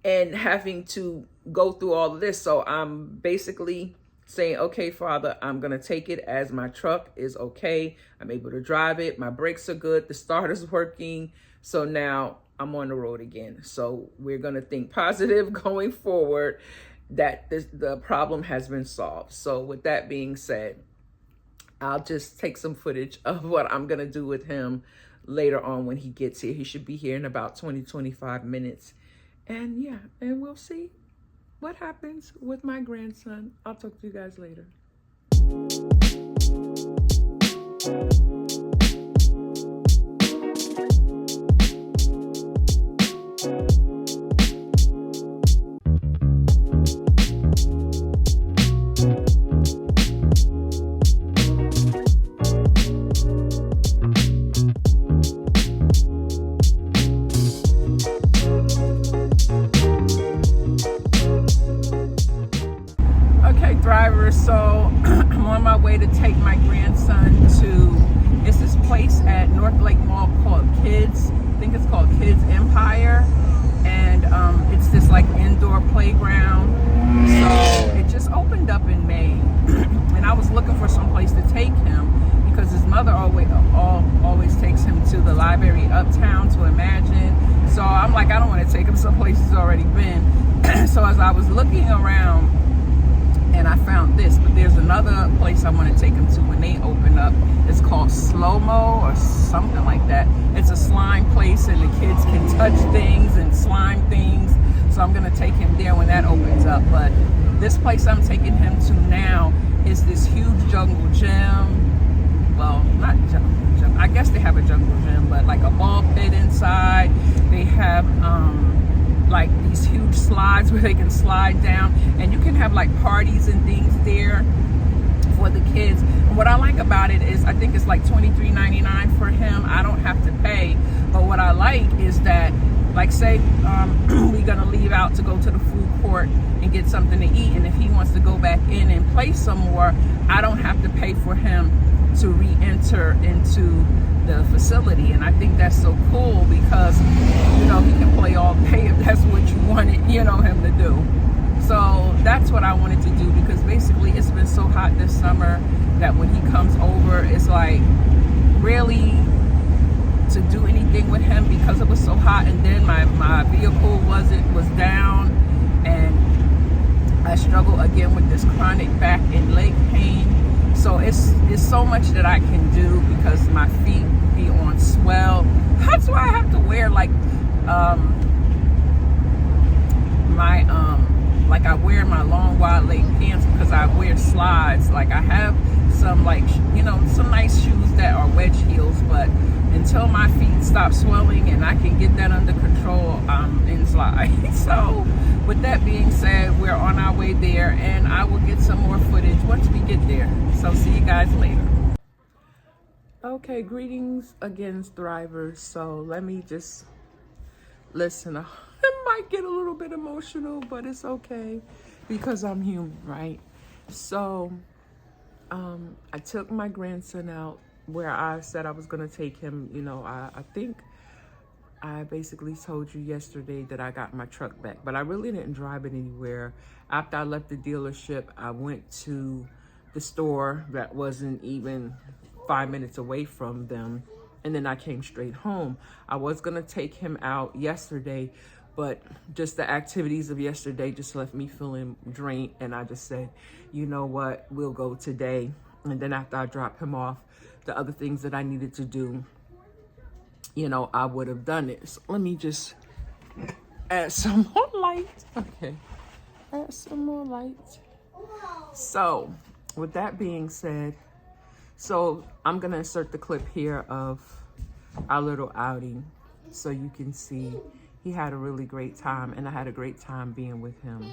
and having to go through all of this. So I'm basically saying, okay, Father, I'm going to take it as my truck is okay. I'm able to drive it. My brakes are good. The starter's working. So now I'm on the road again. So we're going to think positive going forward that the problem has been solved. So with that being said, I'll just take some footage of what I'm going to do with him later on when he gets here. He should be here in about 20-25 minutes. And yeah, and we'll see what happens with my grandson. I'll talk to you guys later. So I'm on my way to take my grandson to, it's this place at North Lake Mall called Kids, I think it's called Kids Empire, and it's this like indoor playground. So it just opened up in May, and I was looking for some place to take him because his mother always takes him to the library uptown to Imagine. So I'm like, I don't want to take him someplace he's already been. So as I was looking around, and I found this, but there's another place I want to take them to when they open up. It's called Slow-Mo or something like that. It's a slime place and the kids can touch things and slime things. So I'm going to take him there when that opens up. But this place I'm taking him to now is this huge jungle gym. Well, not jungle gym. I guess they have a jungle gym, but like a ball pit inside. They have like these huge slides where they can slide down, and you can have like parties and things there for the kids. And what I like about it is I think it's like $23.99 for him. I don't have to pay, but what I like is that, like, say we're gonna leave out to go to the food court and get something to eat, and if he wants to go back in and play some more, I don't have to pay for him to re-enter into the facility. And I think that's so cool because he can play all day if that's what you wanted him to do. So that's what I wanted to do, because basically it's been so hot this summer that when he comes over, it's like really to do anything with him because it was so hot. And then my vehicle was down, and I struggle again with this chronic back and leg pain. So it's so much that I can do because my feet be on swell. That's why I have to wear like my like I wear my long wide leg pants because I wear slides. Like I have some like, you know, some nice shoes that are wedge heels, but until my feet stop swelling and I can get that under control, I'm in slide. So with that being said, we're on our way there, and I will get some more footage once we get there. So see you guys later. Okay, greetings again, Thrivers. So let me just listen. I might get a little bit emotional, but it's okay because I'm human, right? So I took my grandson out where I said I was going to take him. You know, I think I basically told you yesterday that I got my truck back, but I really didn't drive it anywhere. After I left the dealership, I went to the store that wasn't even 5 minutes away from them, and then I came straight home. I was gonna take him out yesterday, but just the activities of yesterday just left me feeling drained, and I just said, you know what, we'll go today. And then after I drop him off, the other things that I needed to do, you know, I would have done it. So let me just add some more light. Okay, add some more light. So with that being said, so I'm gonna insert the clip here of our little outing so you can see he had a really great time, and I had a great time being with him.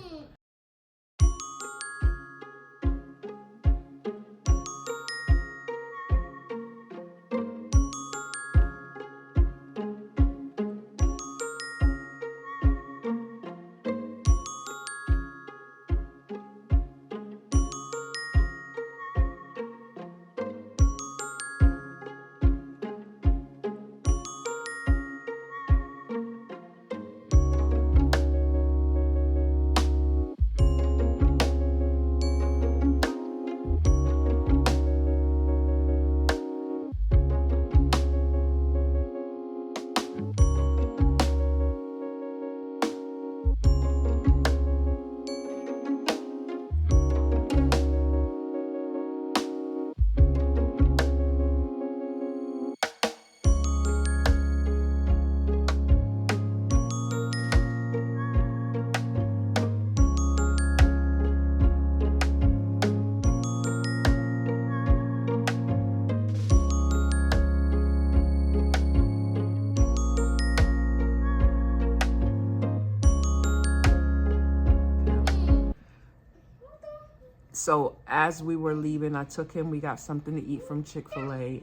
So as we were leaving, I took him, we got something to eat from Chick-fil-A,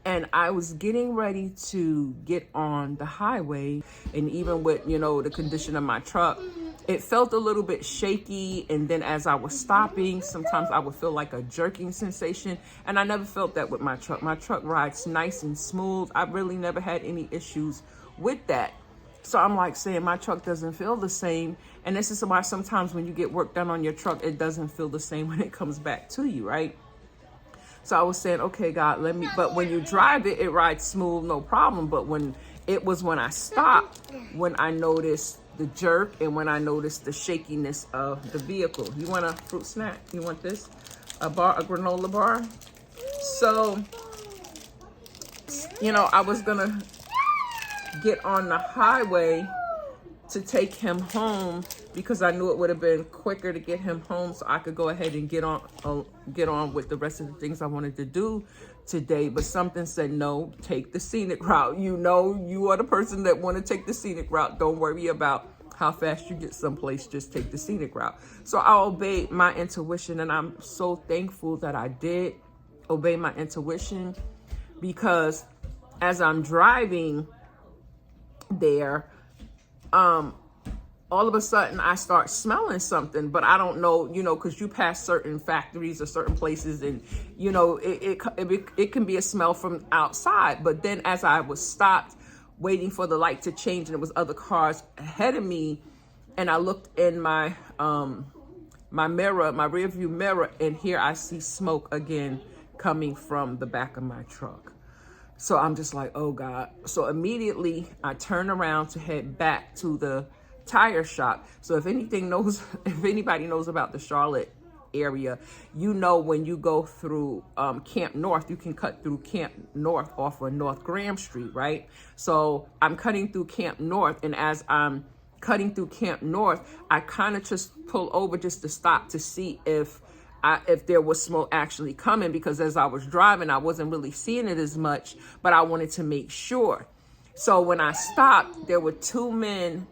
and I was getting ready to get on the highway, and even with, you know, the condition of my truck, it felt a little bit shaky. And then as I was stopping, sometimes I would feel like a jerking sensation, and I never felt that with my truck. My truck rides nice and smooth. I really never had any issues with that. So I'm like saying my truck doesn't feel the same. And this is why sometimes when you get work done on your truck, it doesn't feel the same when it comes back to you, right? So I was saying, okay, God, but when you drive it, it rides smooth, no problem. But when I stopped, when I noticed the jerk and when I noticed the shakiness of the vehicle. You want a fruit snack? You want this? A granola bar? So, you know, I was gonna get on the highway to take him home because I knew it would have been quicker to get him home so I could go ahead and get on with the rest of the things I wanted to do today. But something said, no, take the scenic route. You know, you are the person that want to take the scenic route. Don't worry about how fast you get someplace, just take the scenic route. So I obeyed my intuition, and I'm so thankful that I did obey my intuition, because as I'm driving there, all of a sudden I start smelling something, but I don't know, you know, because you pass certain factories or certain places, and you know it can be a smell from outside. But then as I was stopped waiting for the light to change, and there was other cars ahead of me, and I looked in my my mirror, my rear view mirror, and here I see smoke again coming from the back of my truck. So I'm just like, oh God. So immediately I turn around to head back to the tire shop. So if anybody knows about the Charlotte area, you know, when you go through Camp North, you can cut through Camp North off of North Graham Street, right? So I'm cutting through Camp North, and as I'm cutting through Camp North, I kind of just pull over just to stop to see if there was smoke actually coming, because as I was driving, I wasn't really seeing it as much, but I wanted to make sure. So when I stopped, there were two men.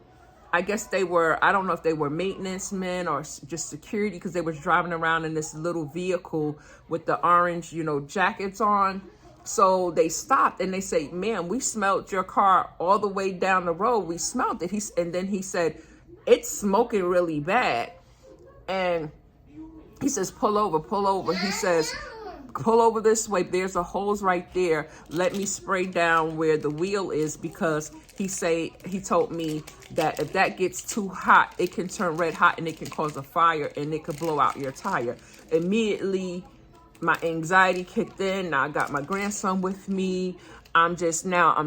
I guess they were, I don't know if they were maintenance men or just security, because they was driving around in this little vehicle with the orange, jackets on. So they stopped and they say, "Man, we smelled your car all the way down the road. We smelled it." And then he said, "It's smoking really bad." And he says, "Pull over, pull over." He says, "Pull over this way. There's a hose right there. Let me spray down where the wheel is," because he told me that if that gets too hot, it can turn red hot and it can cause a fire and it could blow out your tire. Immediately, my anxiety kicked in. Now I got my grandson with me. I'm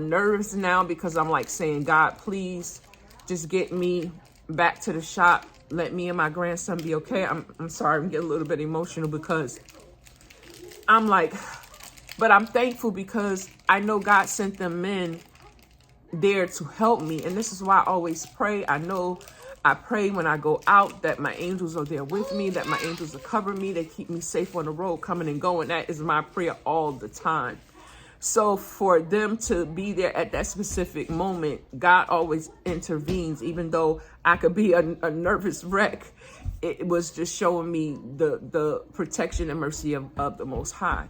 nervous now, because I'm like saying, "God, please just get me back to the shop. Let me and my grandson be okay." I'm sorry, I'm getting a little bit emotional, because I'm like, but I'm thankful because I know God sent them men there to help me. And this is why I always pray. I pray when I go out that my angels are there with me, that my angels are covering me, they keep me safe on the road coming and going. That is my prayer all the time. So for them to be there at that specific moment, God always intervenes, even though I could be a nervous wreck. It was just showing me the protection and mercy of the Most High.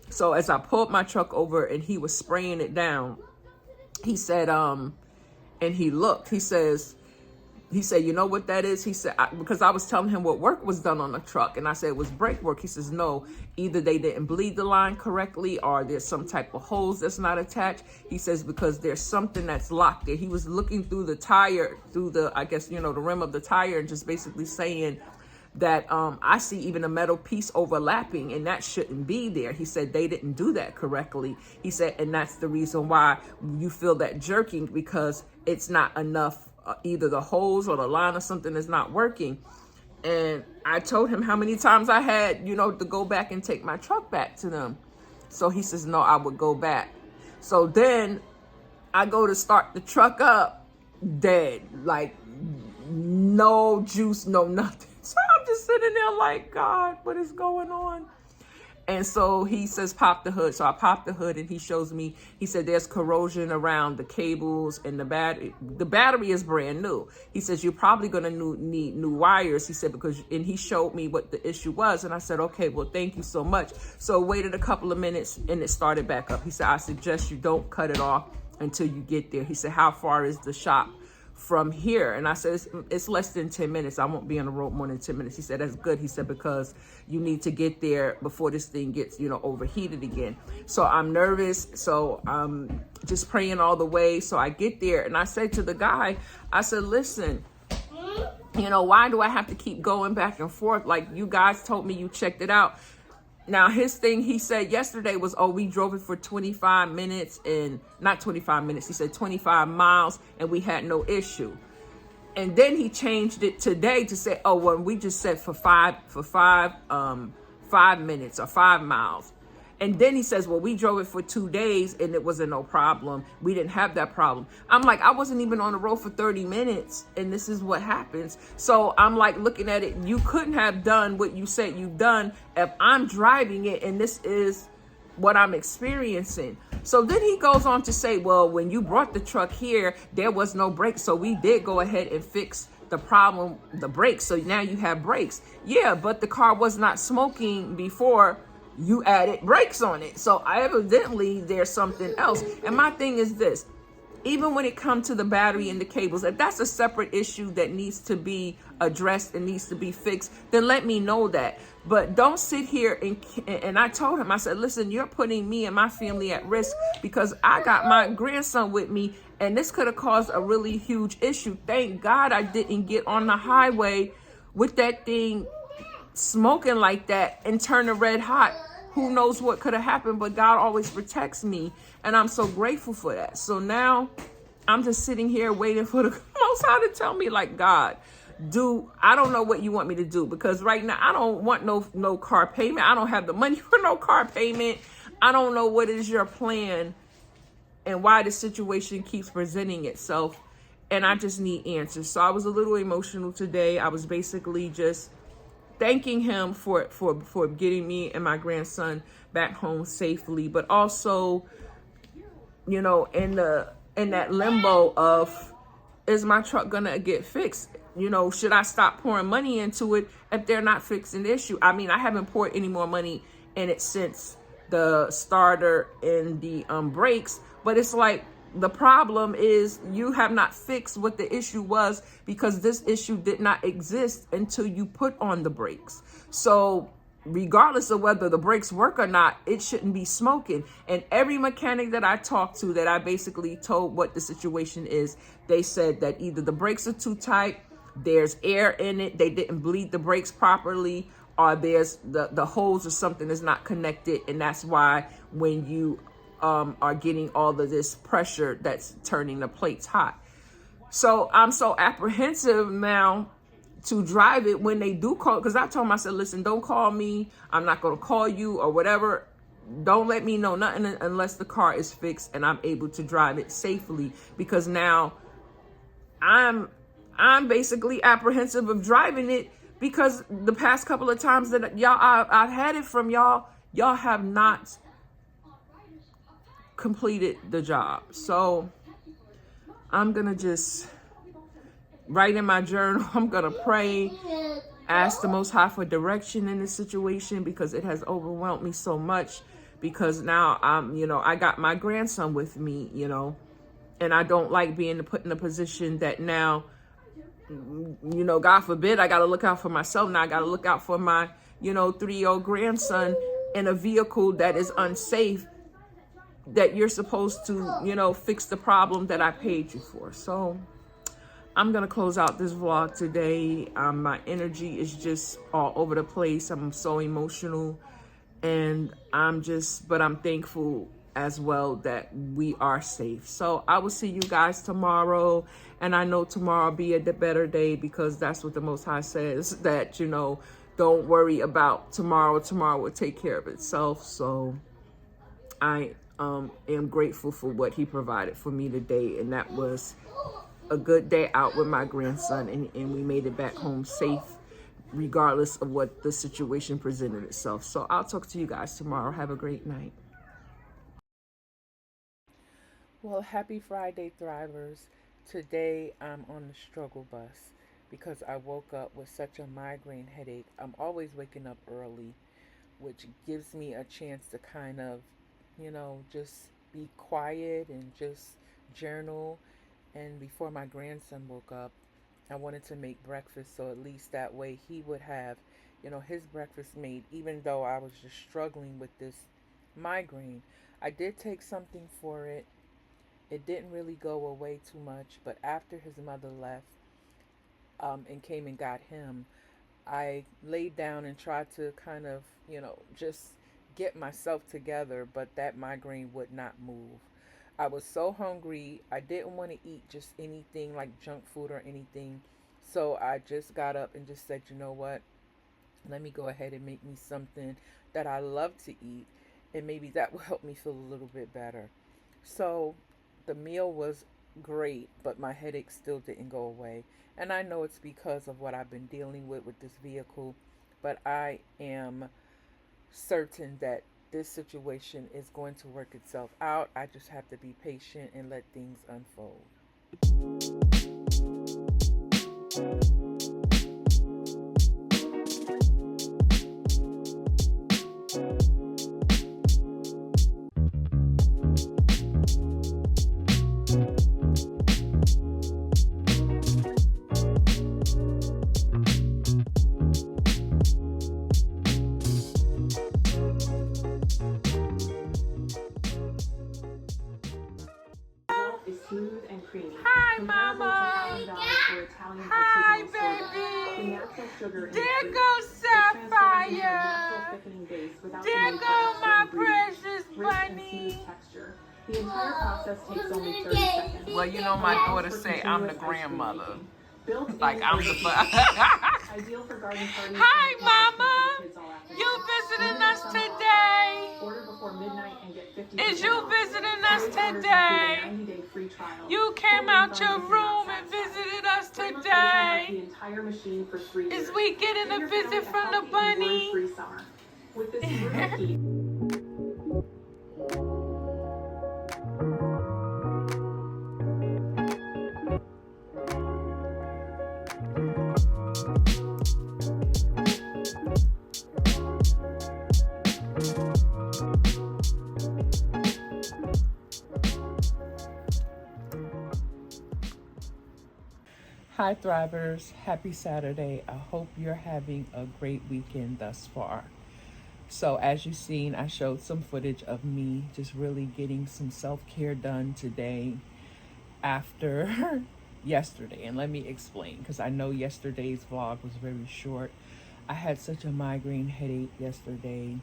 So as I pulled my truck over and he was spraying it down, he said, and he looked, he said, "You know what that is?" He said, because I was telling him what work was done on the truck, and I said it was brake work. He says, "No, either they didn't bleed the line correctly, or there's some type of hose that's not attached." He says, "Because there's something that's locked there." He was looking through the tire, through the, I guess, the rim of the tire, and just basically saying that I see even a metal piece overlapping, and that shouldn't be there. He said they didn't do that correctly. He said, and that's the reason why you feel that jerking, because it's not enough. Either the hose or the line or something is not working. And I told him how many times I had, to go back and take my truck back to them. So he says, "No, I would go back." So then I go to start the truck up, dead, like no juice, no nothing. So I'm just sitting there like, "God, what is going on?" And so he says, "Pop the hood." So I popped the hood and he shows me, he said, "There's corrosion around the cables and the battery. The battery is brand new." He says, "You're probably going to need new wires." He said, and he showed me what the issue was. And I said, "Okay, well, thank you so much." So waited a couple of minutes and it started back up. He said, "I suggest you don't cut it off until you get there." He said, "How far is the shop from here?" And I said, it's less than 10 minutes. I won't be on the road more than 10 minutes. He said, "That's good." He said, "Because you need to get there before this thing gets, overheated again." So I'm nervous. So I'm just praying all the way. So I get there and I said to the guy, I said, "Listen, why do I have to keep going back and forth? Like, you guys told me you checked it out." Now, his thing, he said yesterday was, "Oh, we drove it for 25 minutes and not 25 minutes. He said 25 miles and we had no issue." And then he changed it today to say, "Oh, well, we just said for 5 minutes or 5 miles." And then he says, "Well, we drove it for 2 days and it wasn't no problem. We didn't have that problem." I'm like, I wasn't even on the road for 30 minutes and this is what happens. So I'm like looking at it. You couldn't have done what you said you've done if I'm driving it and this is what I'm experiencing. So then he goes on to say, "Well, when you brought the truck here, there was no brakes. So we did go ahead and fix the problem, the brakes. So now you have brakes." Yeah, but the car was not smoking before you added brakes on it. So evidently there's something else. And my thing is this, even when it comes to the battery and the cables, if that's a separate issue that needs to be addressed and needs to be fixed, then let me know that. But don't sit here and I told him, I said, "Listen, you're putting me and my family at risk because I got my grandson with me and this could have caused a really huge issue. Thank God I didn't get on the highway with that thing smoking like that and turning red hot. Who knows what could have happened, but God always protects me. And I'm so grateful for that." So now I'm just sitting here waiting for the Most High to tell me, like, "God, I don't know what you want me to do, because right now I don't want no car payment. I don't have the money for no car payment. I don't know what is your plan and why the situation keeps presenting itself." and I just need answers. So I was a little emotional today. I was basically just thanking him for getting me and my grandson back home safely, but also, you know, in that limbo of, is my truck gonna get fixed? You know, should I stop pouring money into it if they're not fixing the issue? I mean, I haven't poured any more money in it since the starter and the brakes, but it's like, the problem is you have not fixed what the issue was, because this issue did not exist until you put on the brakes. So regardless of whether the brakes work or not, it shouldn't be smoking. And every mechanic that I talked to, that I basically told what the situation is, they said that either the brakes are too tight, there's air in it, they didn't bleed the brakes properly, or there's the hose or something is not connected, and that's why when you are getting all of this pressure that's turning the plates hot. So I'm so apprehensive now to drive it when they do call, because I told them, I said, listen, don't call me, I'm not going to call you or whatever. Don't let me know nothing unless the car is fixed and I'm able to drive it safely, because now I'm basically apprehensive of driving it, because the past couple of times that I've had it from y'all have not completed the job. So I'm gonna just write in my journal, I'm gonna pray, ask the Most High for direction in this situation, because it has overwhelmed me so much, because now I got my grandson with me, and I don't like being put in a position that now, God forbid, I got to look out for myself. Now I got to look out for my, 3-year-old grandson in a vehicle that is unsafe, that you're supposed to, fix the problem that I paid you for. So I'm going to close out this vlog today. My energy is just all over the place. I'm so emotional, and but I'm thankful as well that we are safe. So I will see you guys tomorrow, and I know tomorrow will be a better day, because that's what the Most High says, that don't worry about tomorrow will take care of itself. So I am grateful for what he provided for me today, and that was a good day out with my grandson, and we made it back home safe regardless of what the situation presented itself. So I'll talk to you guys tomorrow. Have a great night. Well, happy Friday, Thrivers. Today I'm on the struggle bus because I woke up with such a migraine headache. I'm always waking up early, which gives me a chance to kind of, just be quiet and just journal. And before my grandson woke up, I wanted to make breakfast, so at least that way he would have, his breakfast made, even though I was just struggling with this migraine. I did take something for it. It didn't really go away too much, but after his mother left and came and got him, I laid down and tried to kind of, just get myself together, but that migraine would not move. I was so hungry. I didn't want to eat just anything like junk food or anything. So I just got up and just said, you know what? Let me go ahead and make me something that I love to eat, and maybe that will help me feel a little bit better. So the meal was great, but my headache still didn't go away. And I know it's because of what I've been dealing with this vehicle, but I am certain that this situation is going to work itself out. I just have to be patient and let things unfold. Smooth and creamy. Hi, Comparable Mama. to $1 for Italian Hi, artisanal soda. The baby. natural sugar in There the fruit goes is transformed into a natural Sapphire. thickening base without There the need go for my extra ingredients. precious Rich and bunny. smooth texture. The entire process takes only 30 seconds. Well, my daughter say I'm the grandmother. Built Like in I'm for the ideal for garden parties. Hi, Mama. kids all afternoon. You visiting us today? Order before midnight and get 50%. Is you visiting us Today's orders include a today? 90-day free trial. You came out your room and visited us today. The entire machine for 3 years. Is we getting a visit from the bunny? Free summer. With this brutal heat. Hi Thrivers, happy Saturday. I hope you're having a great weekend thus far. So as you've seen, I showed some footage of me just really getting some self-care done today after yesterday. And let me explain, because I know yesterday's vlog was very short. I had such a migraine headache yesterday.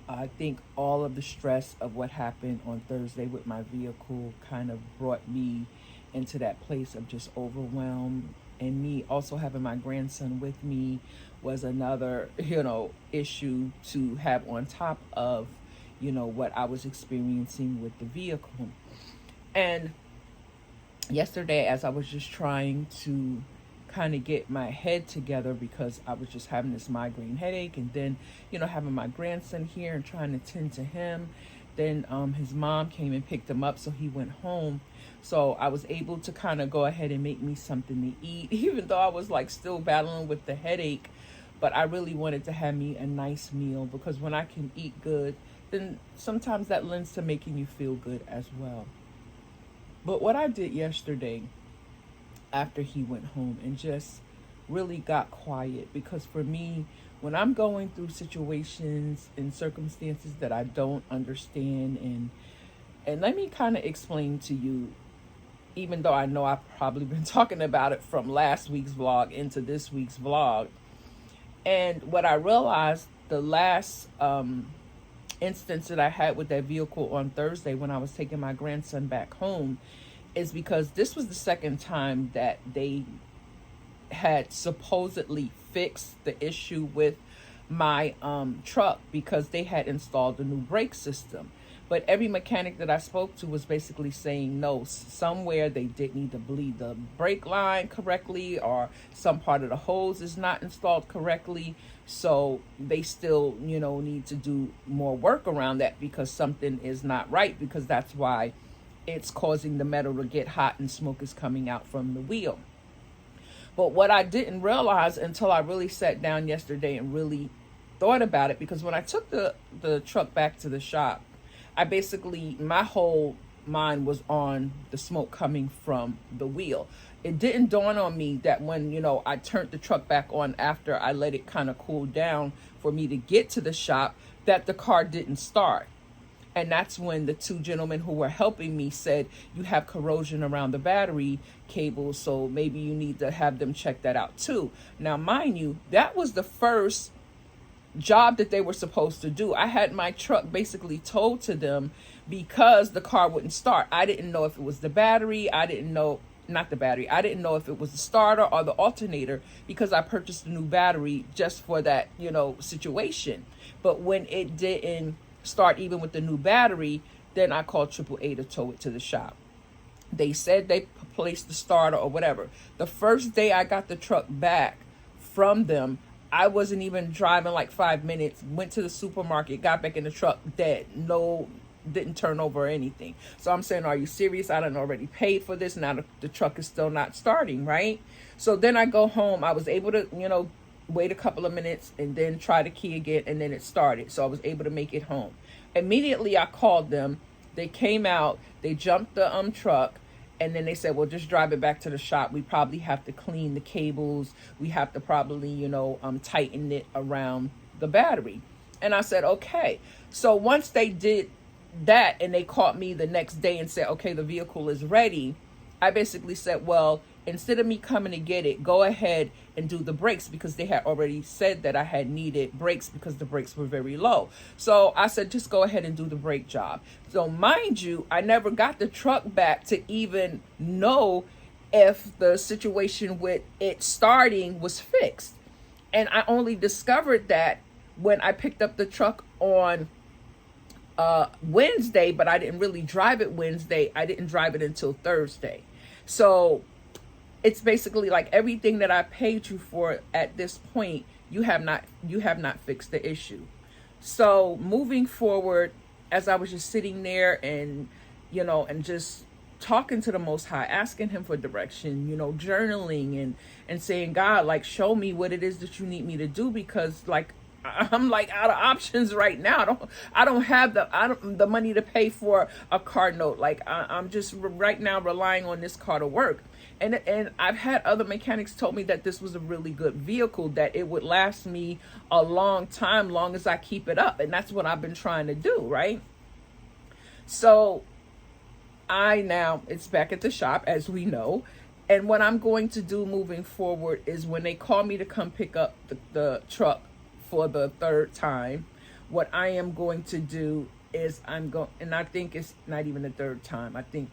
I think all of the stress of what happened on Thursday with my vehicle kind of brought me into that place of just overwhelm, and me also having my grandson with me was another issue to have on top of what I was experiencing with the vehicle. And yesterday, as I was just trying to kind of get my head together, because I was just having this migraine headache, and then having my grandson here and trying to tend to him, then his mom came and picked him up, so he went home. So I was able to kind of go ahead and make me something to eat, even though I was like still battling with the headache. But I really wanted to have me a nice meal, because when I can eat good, then sometimes that lends to making you feel good as well. But what I did yesterday after he went home and just really got quiet, because for me, when I'm going through situations and circumstances that I don't understand, and let me kind of explain to you, even though I know I've probably been talking about it from last week's vlog into this week's vlog. And what I realized the last instance that I had with that vehicle on Thursday when I was taking my grandson back home is because this was the second time that they had supposedly fixed the issue with my truck, because they had installed a new brake system. But every mechanic that I spoke to was basically saying no, somewhere they didn't either bleed the brake line correctly, or some part of the hose is not installed correctly. So they still, need to do more work around that, because something is not right, because that's why it's causing the metal to get hot and smoke is coming out from the wheel. But what I didn't realize until I really sat down yesterday and really thought about it, because when I took the truck back to the shop, my whole mind was on the smoke coming from the wheel. It didn't dawn on me that when, I turned the truck back on after I let it kind of cool down for me to get to the shop, that the car didn't start. And that's when the two gentlemen who were helping me said, you have corrosion around the battery cable, so maybe you need to have them check that out too. Now, mind you, that was the first job that they were supposed to do. I had my truck basically towed to them because the car wouldn't start. I didn't know if it was the battery. I didn't know if it was the starter or the alternator, because I purchased a new battery just for that, situation. But when it didn't start even with the new battery, then I called AAA to tow it to the shop. They said they placed the starter or whatever. The first day I got the truck back from them, I wasn't even driving like 5 minutes, went to the supermarket, got back in the truck dead. No, didn't turn over or anything. So I'm saying, are you serious? I done already paid for this. Now the truck is still not starting, right? So then I go home. I was able to, wait a couple of minutes and then try the key again, and then it started. So I was able to make it home. Immediately I called them. They came out, they jumped the truck, and then they said, well, just drive it back to the shop. We probably have to clean the cables. We have to probably, tighten it around the battery. And I said, okay. So once they did that and they called me the next day and said, okay, the vehicle is ready, I basically said, well, instead of me coming to get it, go ahead and do the brakes, because they had already said that I had needed brakes because the brakes were very low. So I said, just go ahead and do the brake job. So mind you, I never got the truck back to even know if the situation with it starting was fixed. And I only discovered that when I picked up the truck on Wednesday, but I didn't really drive it Wednesday. I didn't drive it until Thursday. So it's basically like everything that I paid you for at this point, you have not fixed the issue. So moving forward, as I was just sitting there and, and just talking to the Most High, asking him for direction, journaling and saying, God, like, show me what it is that you need me to do, because like, I'm like out of options right now. I don't have the money to pay for a car note. Like I'm just right now relying on this car to work. And I've had other mechanics told me that this was a really good vehicle, that it would last me a long time, long as I keep it up. And that's what I've been trying to do, right? So it's back at the shop, as we know. And what I'm going to do moving forward is when they call me to come pick up the truck for the third time, what I am going to do is and I think it's not even the third time. I think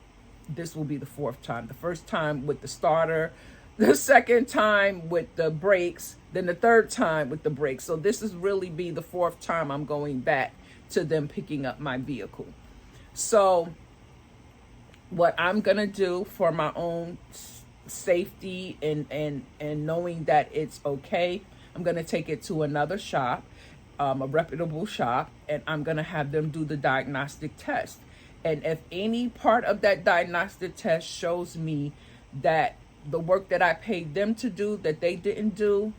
this will be the fourth time. The first time with the starter, the second time with the brakes, then the third time with the brakes. So this is really be the fourth time I'm going back to them picking up my vehicle. So what I'm going to do for my own safety and knowing that it's okay, I'm going to take it to another shop, a reputable shop, and I'm going to have them do the diagnostic test. And if any part of that diagnostic test shows me that the work that I paid them to do, that they didn't do,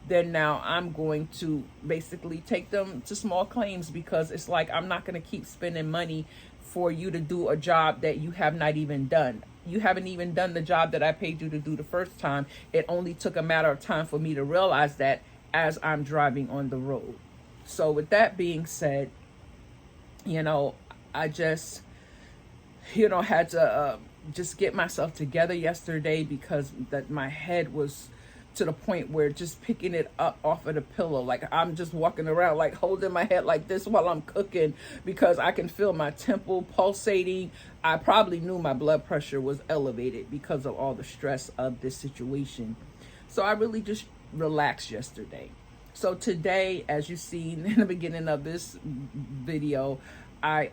then now I'm going to basically take them to small claims, because it's like, I'm not going to keep spending money for you to do a job that you have not even done. You haven't even done the job that I paid you to do the first time. It only took a matter of time for me to realize that as I'm driving on the road. So with that being said, I just, had to just get myself together yesterday, because that my head was to the point where just picking it up off of the pillow, like I'm just walking around like holding my head like this while I'm cooking, because I can feel my temple pulsating. I probably knew my blood pressure was elevated because of all the stress of this situation. So I really just relaxed yesterday. So today, as you seen in the beginning of this video, I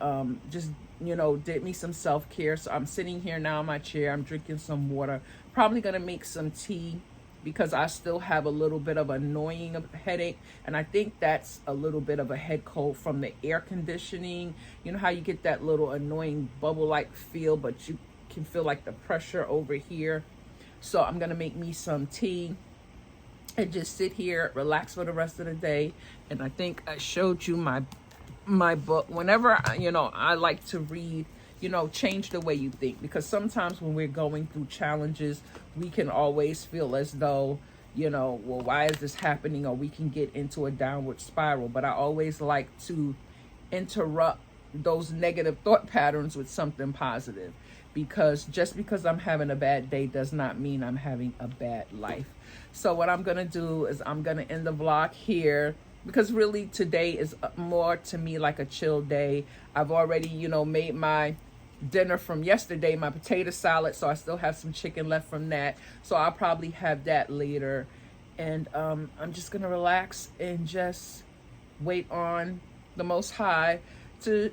just did me some self-care. So I'm sitting here now in my chair, I'm drinking some water, probably gonna make some tea, because I still have a little bit of annoying headache, and I think that's a little bit of a head cold from the air conditioning. You know how you get that little annoying bubble-like feel, but you can feel like the pressure over here. So I'm gonna make me some tea and just sit here, relax for the rest of the day. And I think I showed you my book. Whenever I like to read, change the way you think, because sometimes when we're going through challenges, we can always feel as though, well, why is this happening? Or we can get into a downward spiral. But I always like to interrupt those negative thought patterns with something positive, because just because I'm having a bad day does not mean I'm having a bad life. So what I'm gonna do is I'm gonna end the vlog here, because really today is more to me like a chill day. I've already, made my dinner from yesterday, my potato salad, so I still have some chicken left from that. So I'll probably have that later. And I'm just gonna relax and just wait on the Most High to,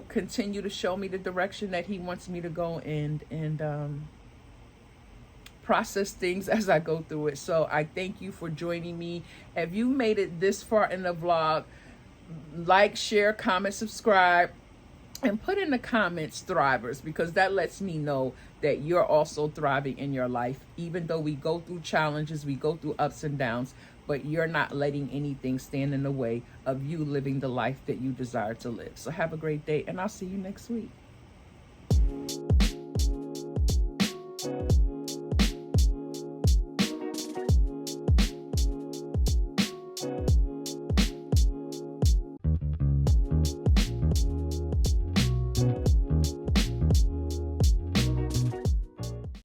continue to show me the direction that he wants me to go in, and process things as I go through it. So I thank you for joining me. If you made it this far in the vlog, like, share, comment, subscribe, and put in the comments thrivers, because that lets me know that you're also thriving in your life. Even though we go through challenges, we go through ups and downs, but you're not letting anything stand in the way of you living the life that you desire to live. So have a great day, and I'll see you next week.